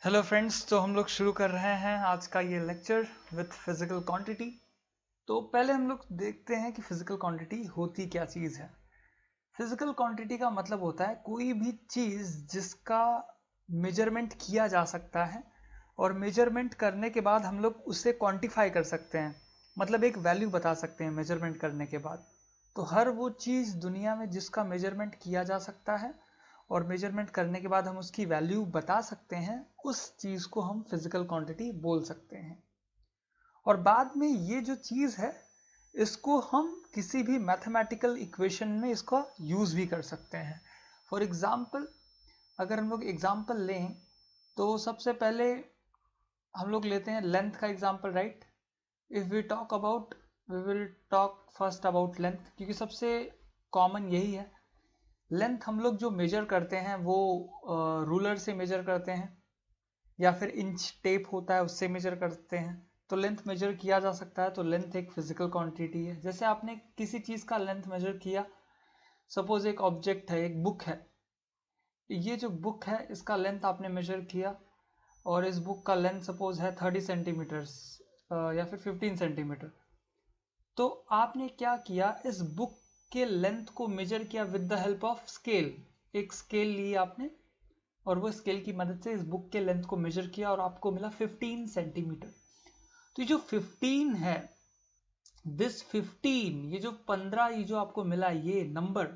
Hello friends, तो हम लोग शुरू कर रहे हैं आज का ये लेक्चर विथ फिजिकल क्वांटिटी। तो पहले हम लोग देखते हैं कि फिजिकल क्वांटिटी होती क्या चीज़ है। फिजिकल क्वांटिटी का मतलब होता है कोई भी चीज़ जिसका मेजरमेंट किया जा सकता है और मेजरमेंट करने के बाद हम लोग उसे क्वांटिफाई कर सकते हैं, मतलब एक वैल्यू बता सकते हैं मेजरमेंट करने के बाद। तो हर वो चीज़ दुनिया में जिसका मेजरमेंट किया जा सकता है और मेजरमेंट करने के बाद हम उसकी वैल्यू बता सकते हैं, उस चीज़ को हम फिजिकल क्वांटिटी बोल सकते हैं। और बाद में ये जो चीज़ है इसको हम किसी भी मैथमेटिकल इक्वेशन में इसका यूज़ भी कर सकते हैं। फॉर एग्जाम्पल, अगर हम लोग एग्जाम्पल लें तो सबसे पहले हम लोग लेते हैं लेंथ का example, right. If we talk about, we will talk first about length, क्योंकि सबसे कॉमन यही है। लेंथ हम लोग जो मेजर करते हैं वो रूलर से मेजर करते हैं या फिर इंच टेप होता है उससे मेजर करते हैं। तो लेंथ मेजर किया जा सकता है, तो लेंथ एक फिजिकल क्वांटिटी है। जैसे आपने किसी चीज़ का लेंथ मेजर किया, सपोज एक ऑब्जेक्ट है, एक बुक है, ये जो बुक है इसका लेंथ आपने मेजर किया और इस बुक का लेंथ सपोज है 30 सेंटीमीटर्स या फिर 15 सेंटीमीटर। तो आपने क्या किया, इस बुक के लेंथ को मेजर किया with the help of scale. एक स्केल ली आपने और वो स्केल की मदद से इस बुक के लेंथ को मेजर किया और आपको मिला 15 सेंटीमीटर। तो ये जो 15 है, दिस 15, ये जो 15, ये जो आपको मिला ये नंबर,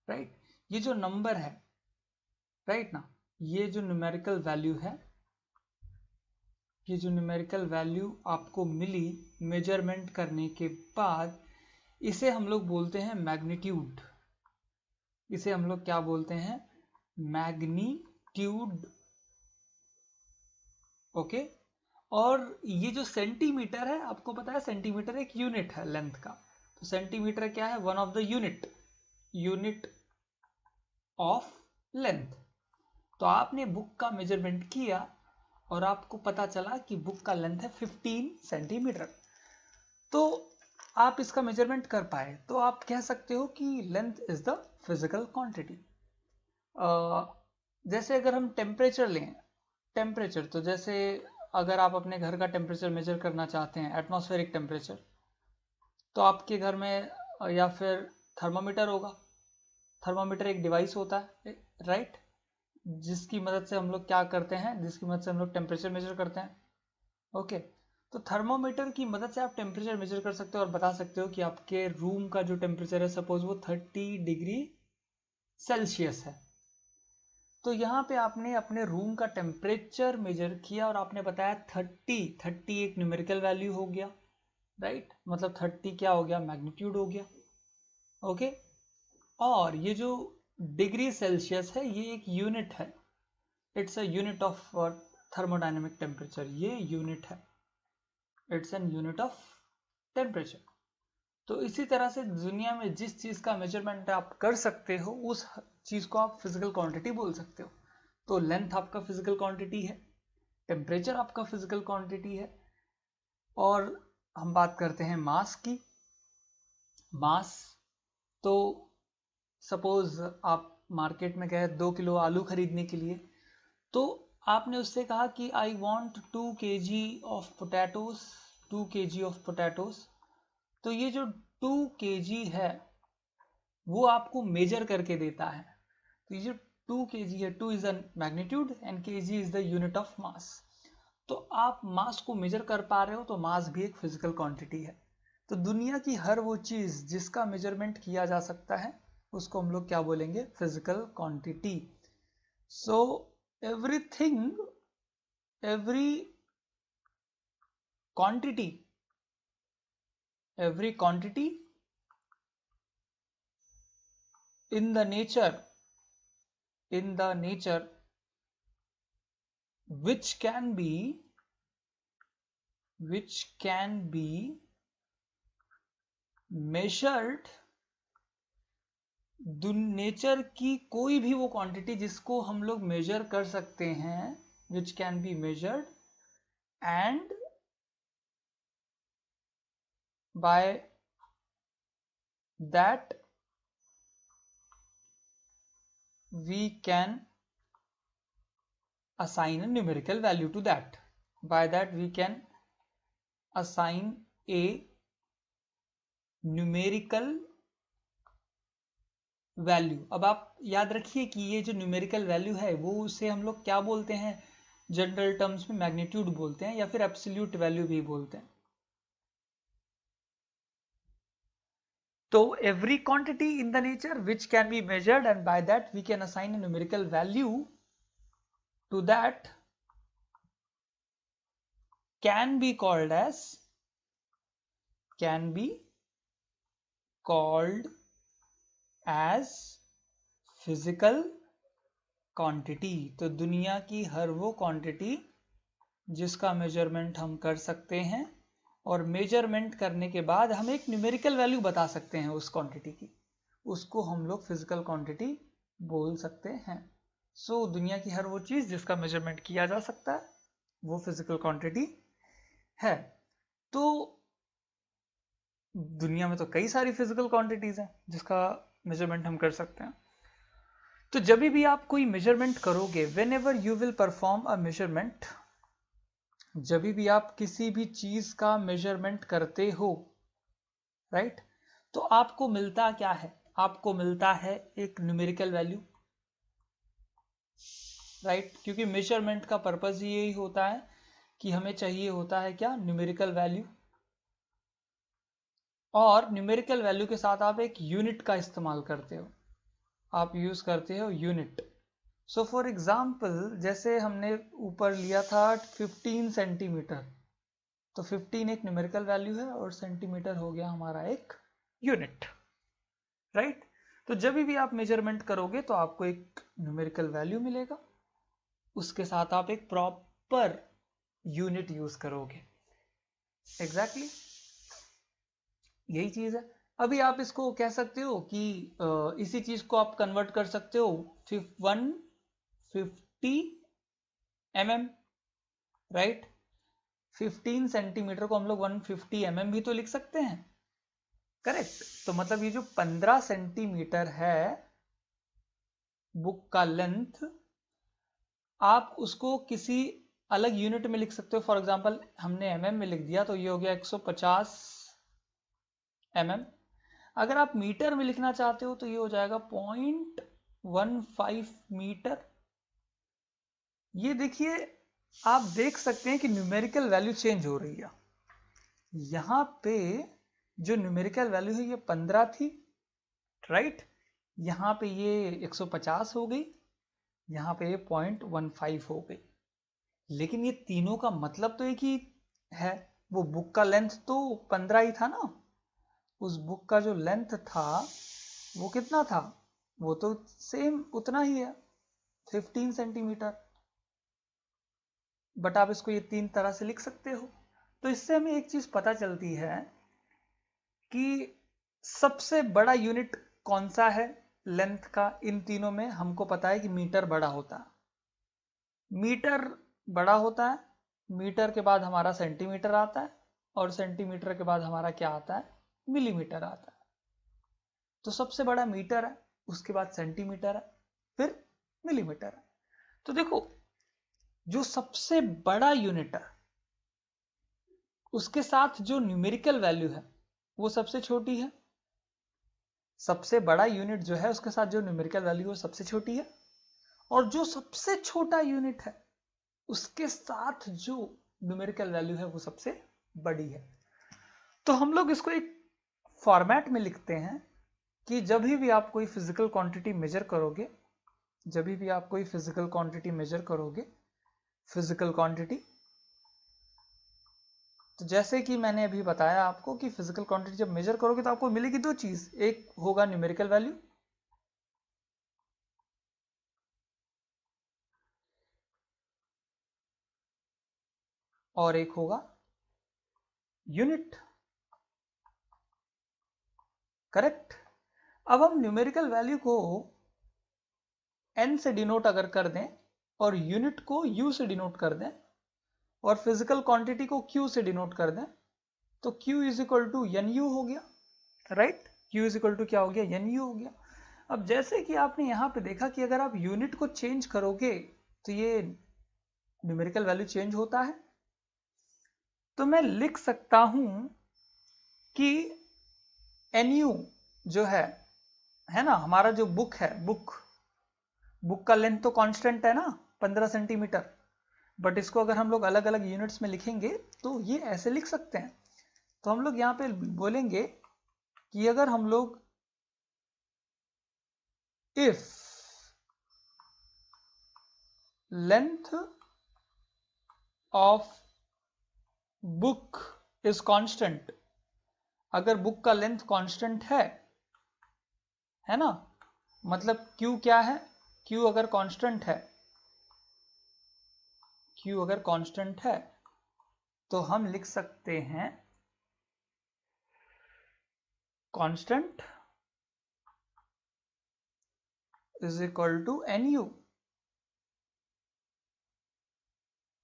राइट, ये जो नंबर है, राइट ना, ये जो न्यूमेरिकल वैल्यू है, ये जो न्यूमेरिकल वैल्यू आपको मिली मेजरमेंट करने के बाद, इसे हम लोग बोलते हैं मैग्नीट्यूड। इसे हम लोग क्या बोलते हैं, मैग्नीट्यूड। ओके। और ये जो सेंटीमीटर है, आपको पता है सेंटीमीटर एक यूनिट है लेंथ का। तो सेंटीमीटर क्या है, one of the unit of length. तो आपने बुक का मेजरमेंट किया और आपको पता चला कि बुक का लेंथ है 15 सेंटीमीटर। तो आप इसका मेजरमेंट कर पाए, तो आप कह सकते हो कि length is the physical quantity. जैसे अगर हम टेम्परेचर लें, टेम्परेचर तो जैसे अगर आप अपने घर का टेम्परेचर मेजर करना चाहते हैं, एटमॉस्फेरिक टेम्परेचर, तो आपके घर में या फिर थर्मामीटर होगा। थर्मामीटर एक डिवाइस होता है, राइट, जिसकी मदद से हम लोग क्या करते हैं, जिसकी मदद से हम लोग टेम्परेचर मेजर करते हैं। ओके। तो थर्मामीटर की मदद से आप टेम्परेचर मेजर कर सकते हो और बता सकते हो कि आपके रूम का जो टेम्परेचर है, सपोज वो 30 डिग्री सेल्सियस है। तो यहाँ पे आपने अपने रूम का टेम्परेचर मेजर किया और आपने बताया 30 एक न्यूमेरिकल वैल्यू हो गया, राइट, मतलब 30 क्या हो गया, मैग्नीट्यूड हो गया। ओके। और ये जो डिग्री सेल्सियस है ये एक यूनिट है, it's a unit of thermodynamic temperature, ये यूनिट है, it's an unit of temperature. तो इसी तरह से दुनिया में जिस चीज का मेजरमेंट आप कर सकते हो उस चीज को आप फिजिकल क्वांटिटी बोल सकते हो। तो लेंथ आपका फिजिकल क्वांटिटी है, टेम्परेचर आपका फिजिकल क्वांटिटी है। और हम बात करते हैं मास की। मास, तो सपोज आप मार्केट में गए 2 किलो आलू खरीदने के लिए, तो आपने उससे कहा कि I want 2 kg of potatoes. तो ये जो 2 kg है वो आपको मेजर करके देता है। तो ये जो 2 kg है, 2 is the magnitude and kg is the unit of mass. तो आप मास को मेजर कर पा रहे हो, तो मास भी एक फिजिकल क्वांटिटी है। तो दुनिया की हर वो चीज जिसका मेजरमेंट किया जा सकता है उसको हम लोग क्या बोलेंगे, physical quantity. So everything, every quantity, every quantity in the nature, in the nature which can be measured, nature की कोई भी वो क्वांटिटी जिसको हम लोग मेजर कर सकते हैं, which can be measured and by that we can assign a numerical value to that. By that we can assign a numerical value. अब आप याद रखिए कि ये जो न्यूमेरिकल वैल्यू है वो उसे हम लोग क्या बोलते हैं जनरल टर्म्स में, मैग्नीट्यूड बोलते हैं या फिर एब्सोल्यूट वैल्यू भी बोलते हैं. तो every quantity in the nature which can be measured, and by that we can assign a numerical value to that, can be called as physical quantity. तो दुनिया की हर वो क्वांटिटी जिसका मेजरमेंट हम कर सकते हैं और मेजरमेंट करने के बाद हम एक न्यूमेरिकल वैल्यू बता सकते हैं उस क्वांटिटी की, उसको हम लोग फिजिकल क्वांटिटी बोल सकते हैं. सो दुनिया की हर वो चीज जिसका मेजरमेंट किया जा सकता है वो फिजिकल क्वांटिटी है. तो दुनिया में तो कई सारी फिजिकल क्वांटिटीज हैं जिसका मेजरमेंट हम कर सकते हैं. तो जब भी आप कोई मेजरमेंट करोगे, when ever you will perform a measurement, जब भी आप किसी भी चीज का मेजरमेंट करते हो, राइट, तो आपको मिलता क्या है? आपको मिलता है एक न्यूमेरिकल वैल्यू, राइट, क्योंकि मेजरमेंट का पर्पस ही यही होता है कि हमें चाहिए होता है क्या? Numerical value. और न्यूमेरिकल वैल्यू के साथ आप एक यूनिट का इस्तेमाल करते हो, आप यूज करते हो यूनिट. सो फॉर एग्जाम्पल, जैसे हमने ऊपर लिया था 15 सेंटीमीटर, तो 15 एक न्यूमेरिकल वैल्यू है और सेंटीमीटर हो गया हमारा एक यूनिट, राइट. तो जब भी आप मेजरमेंट करोगे तो आपको एक न्यूमेरिकल वैल्यू मिलेगा, उसके साथ आप एक प्रॉपर यूनिट यूज करोगे. एग्जैक्टली यही चीज है. अभी आप इसको कह सकते हो कि इसी चीज को आप कन्वर्ट कर सकते हो 150 mm, राइट. 15 सेंटीमीटर को हम लोग 150 mm भी तो लिख सकते हैं, करेक्ट. तो मतलब ये जो 15 सेंटीमीटर है बुक का लेंथ, आप उसको किसी अलग यूनिट में लिख सकते हो. फॉर एग्जांपल हमने mm में लिख दिया तो ये हो गया 150 mm. अगर आप मीटर में लिखना चाहते हो तो ये हो जाएगा 0.15 मीटर. ये देखिए, आप देख सकते हैं कि न्यूमेरिकल वैल्यू चेंज हो रही है. यहां पे जो न्यूमेरिकल वैल्यू है ये 15 थी, राइट. यहां पे ये 150 हो गई, यहां पे ये 0.15 हो गई. लेकिन ये तीनों का मतलब तो एक ही है. वो बुक का लेंथ तो 15 ही था ना. उस बुक का जो लेंथ था वो कितना था? वो तो सेम उतना ही है, 15 सेंटीमीटर. बट आप इसको ये तीन तरह से लिख सकते हो. तो इससे हमें एक चीज पता चलती है कि सबसे बड़ा यूनिट कौन सा है लेंथ का. इन तीनों में हमको पता है कि मीटर बड़ा होता है, मीटर बड़ा होता है. मीटर के बाद हमारा सेंटीमीटर आता है और सेंटीमीटर के बाद हमारा क्या आता है? मिलीमीटर आता है. तो सबसे बड़ा मीटर है, उसके बाद सेंटीमीटर है, फिर मिलीमीटर है. तो देखो, जो सबसे बड़ा यूनिट है उसके साथ जो न्यूमेरिकल वैल्यू है वो सबसे छोटी है. सबसे बड़ा यूनिट जो है उसके साथ जो न्यूमेरिकल वैल्यू है वो सबसे छोटी है. और जो सबसे छोटा यूनिट है उसके साथ जो न्यूमेरिकल वैल्यू है वो सबसे बड़ी है. तो हम लोग इसको एक फॉर्मेट में लिखते हैं कि जब भी आप कोई फिजिकल क्वांटिटी मेजर करोगे, जब भी आप कोई फिजिकल क्वांटिटी मेजर करोगे, फिजिकल क्वांटिटी, तो जैसे कि मैंने अभी बताया आपको कि फिजिकल क्वांटिटी जब मेजर करोगे तो आपको मिलेगी दो चीज. एक होगा न्यूमेरिकल वैल्यू और एक होगा यूनिट, करेक्ट. अब हम न्यूमेरिकल वैल्यू को n से डिनोट अगर कर दें और यूनिट को u से डिनोट कर दें और फिजिकल क्वांटिटी को q से डिनोट कर दें तो q is equal to nu हो गया, right. q is equal to क्या हो गया? nu हो गया. अब जैसे कि आपने यहां पे देखा कि अगर आप यूनिट को चेंज करोगे तो ये न्यूमेरिकल वैल्यू चेंज होता है। तो मैं लिख सकता हूं कि NU जो है ना, हमारा जो बुक है, बुक का लेंथ तो कांस्टेंट है ना 15 सेंटीमीटर, बट इसको अगर हम लोग अलग अलग यूनिट्स में लिखेंगे तो ये ऐसे लिख सकते हैं। तो हम लोग यहाँ पे बोलेंगे कि अगर हम लोग if length of book is constant, अगर बुक का लेंथ कांस्टेंट है ना, मतलब Q क्या है, Q अगर कांस्टेंट है, Q अगर कांस्टेंट है तो हम लिख सकते हैं constant is equal to NU,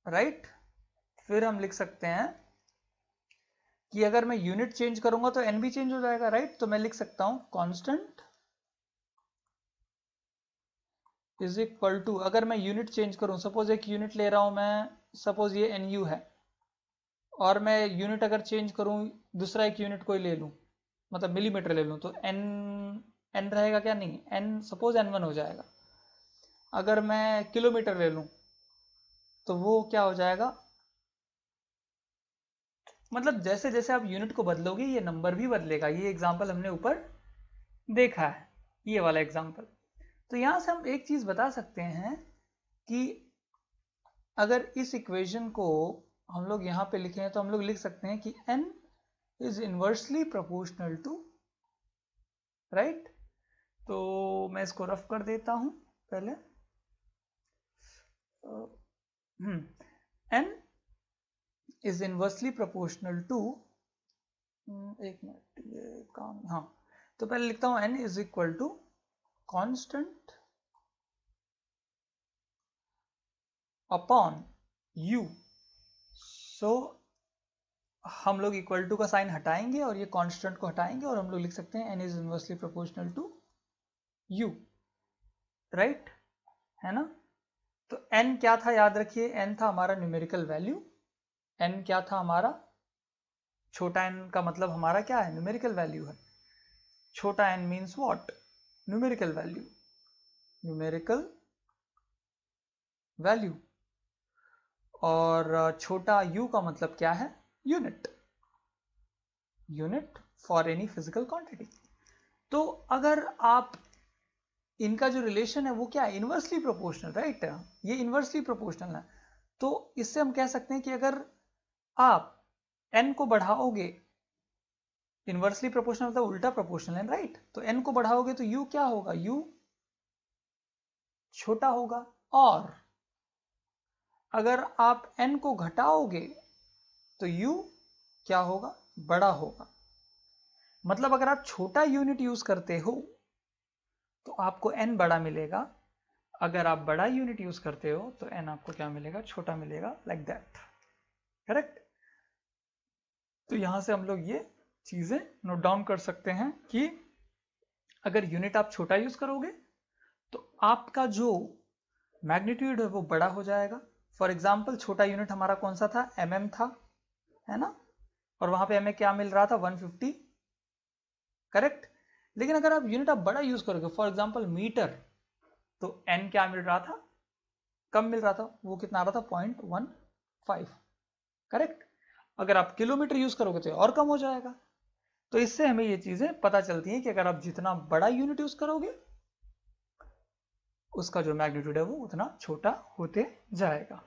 right. फिर हम लिख सकते हैं कि अगर मैं यूनिट चेंज करूंगा तो N भी चेंज हो जाएगा, राइट। तो मैं लिख सकता हूं कांस्टेंट इज इक्वल टू, अगर मैं यूनिट चेंज करूं, सपोज एक यूनिट ले रहा हूं मैं, सपोज ये NU है, और मैं यूनिट अगर चेंज करूं, दूसरा एक यूनिट कोई ले लूं, मतलब मिलीमीटर ले लूं, तो N रहेगा क्या, नहीं, N सपोज N1 हो जाएगा। अगर मैं किलोमीटर ले लूं तो वो क्या हो जाएगा, मतलब जैसे जैसे आप यूनिट को बदलोगे ये नंबर भी बदलेगा। ये एग्जांपल हमने ऊपर देखा है, ये वाला एग्जांपल। तो यहां से हम एक चीज बता सकते हैं कि अगर इस इक्वेशन को हम लोग यहां पे लिखें तो हम लोग लिख सकते हैं कि n is inversely proportional to, right. तो मैं इसको रफ कर देता हूं पहले। n is inversely proportional to, एक मिनट ये काम, हाँ, तो पहले लिखता हूं n is equal to constant upon u। So हम लोग इक्वल टू का साइन हटाएंगे और ये कांस्टेंट को हटाएंगे और हम लोग लिख सकते हैं n is inversely proportional to u, right, है ना। तो n क्या था, याद रखिए, n था हमारा न्यूमेरिकल वैल्यू। n क्या था हमारा, छोटा n का मतलब हमारा क्या है, न्यूमेरिकल वैल्यू है। छोटा n means what, numerical value, numerical value. और छोटा u का मतलब क्या है, unit, unit for any physical quantity. तो अगर आप इनका जो रिलेशन है वो क्या है, इनवर्सली प्रोपोर्शनल, राइट। ये इनवर्सली प्रोपोर्शनल है। तो इससे हम कह सकते हैं कि अगर आप n को बढ़ाओगे, इनवर्सली प्रोपोर्शनल मतलब उल्टा प्रोपोर्शनल है, राइट। तो n को बढ़ाओगे तो u क्या होगा, u छोटा होगा। और अगर आप n को घटाओगे तो u क्या होगा, बड़ा होगा। मतलब अगर आप छोटा यूनिट यूज करते हो तो आपको n बड़ा मिलेगा, अगर आप बड़ा यूनिट यूज करते हो तो n आपको क्या मिलेगा, छोटा मिलेगा, लाइक दैट, करेक्ट। तो यहां से हम लोग ये चीजें नोट डाउन कर सकते हैं कि अगर यूनिट आप छोटा यूज करोगे तो आपका जो मैग्नीट्यूड है वो बड़ा हो जाएगा। फॉर एग्जाम्पल छोटा यूनिट हमारा कौन सा था, mm था, है ना, और वहां पे हमें क्या मिल रहा था, 150, करेक्ट। लेकिन अगर आप यूनिट आप बड़ा यूज करोगे, फॉर एग्जाम्पल मीटर, तो n क्या मिल रहा था, कम मिल रहा था, वो कितना आ रहा था, 0.15, करेक्ट। अगर आप किलोमीटर यूज करोगे तो और कम हो जाएगा। तो इससे हमें ये चीजें पता चलती हैं कि अगर आप जितना बड़ा यूनिट यूज करोगे उसका जो मैग्नीट्यूड है वो उतना छोटा होते जाएगा।